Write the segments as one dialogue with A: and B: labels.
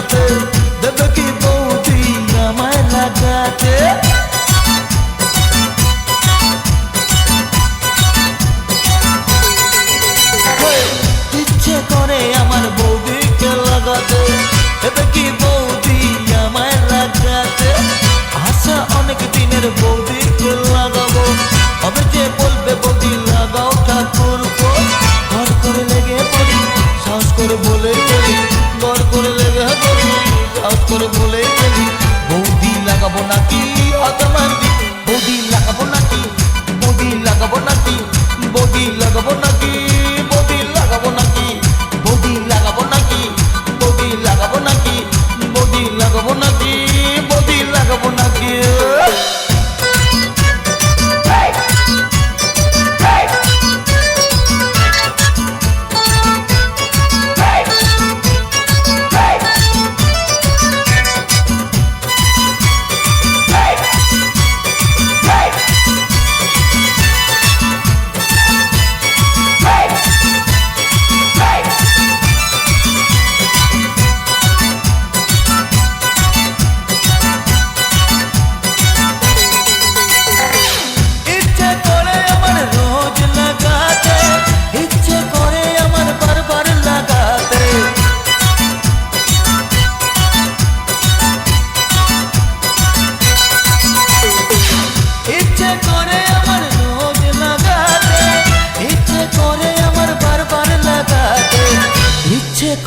A: লাগাতে, দেবে কি বৌদি আমায় লাগাতে? ইচ্ছে করে আমার বৌদিকে লাগাতে, দেবে কি বৌদি আমায় লাগাতে? আশা অনেক দিনের বৌদিকে লাগাবো, তবে যে বলবে বৌদি লাগাও ঠাকুর ঘর করে লেগে পড়ি, সাহস করে বলে ফেলি, ঘর করে লেগে পড়ি, সাহস করে বলে ফেলি। বৌদি লাগাবো নাকি অতমান্দি, বৌদি লাগাবো নাকি, বৌদি লাগাবো নাকি, বৌদি লাগাবো নাকি, বৌদি লাগাবো নাকি, বৌদি লাগাবো নাকি, বৌদি লাগাবো নাকি, বৌদি লাগাবো নাকি, বৌদি লাগাবো নাকি?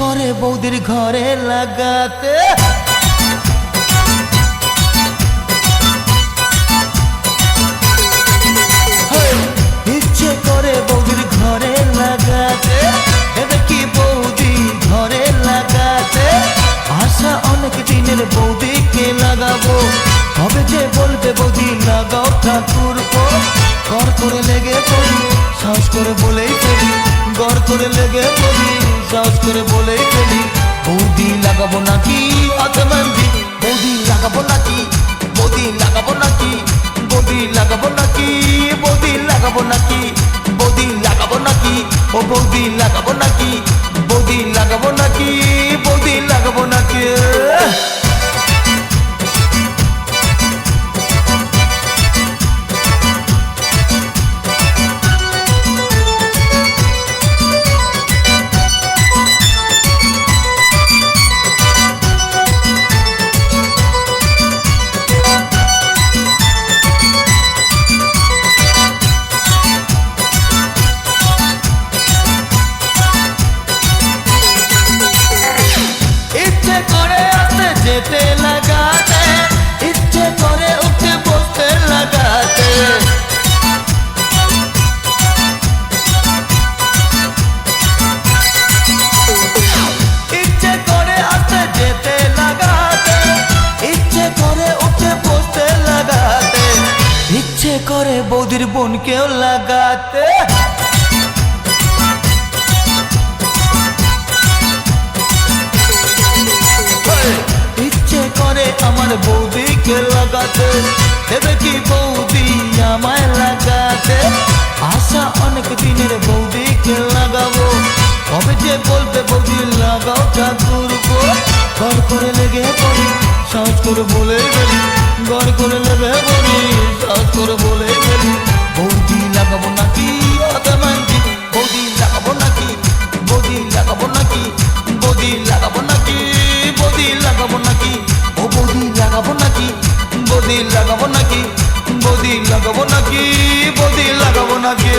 A: করে বৌদির ঘরে লাগাতে, ইচ্ছে করে বৌদির ঘরে লাগাতে, দেবে কি বৌদি ঘরে লাগাতে? আশা অনেক দিনের বৌদিকে লাগাবো, তবে যে বলবে বৌদি লাগাও ঠাকুর ঘর করে লেগে পড়ি, সাহস করে বলেই ফেলি, ঘর করে লেগে পড়ি, সাহস করে বলেই ফেলি। বৌদি লাগাবো নাকি অতমান্দি, বৌদি লাগাবো নাকি, বৌদি লাগাবো নাকি, বৌদি লাগাবো নাকি, বৌদি লাগাবো নাকি, বৌদি লাগাবো নাকি, ও বৌদি লাগাবো নাকি, বৌদি লাগাবো নাকি, বৌদি লাগাবো নাকি? যেতে লাগাতে, ইচ্ছে করে উঠে বসতে লাগাতে, ইচ্ছে করে আসতে যেতে লাগাতে, ইচ্ছে করে উঠে বসতে লাগাতে, ইচ্ছে করে বৌদির বোনকেও লাগাতে। ইচ্ছে করে আমার বৌদিকে লাগাতে, দেবে কি বৌদি আমায় লাগাতে? আশা অনেক দিনের বৌদিকে লাগাবো, তবে যে বলবে বৌদি লাগাও ঠাকুর ঘর করে লেগে পড়ি, সাহস করে বলে ফেলি, ঘর করে লেগে পড়ি, সাহস করে বলে ফেলি। বৌদি লাগাবো নাকি অতমান্দি, বৌদি লাগাবো নাকি, বৌদি লাগাবো নাকি, বৌদি লাগাবো নাকি, বৌদি লাগাবো নাকি, ও বৌদি লাগাবো নাকি, বৌদি লাগাবো নাকি, বৌদি লাগাবো নাকি, বৌদি লাগাবো নাকি?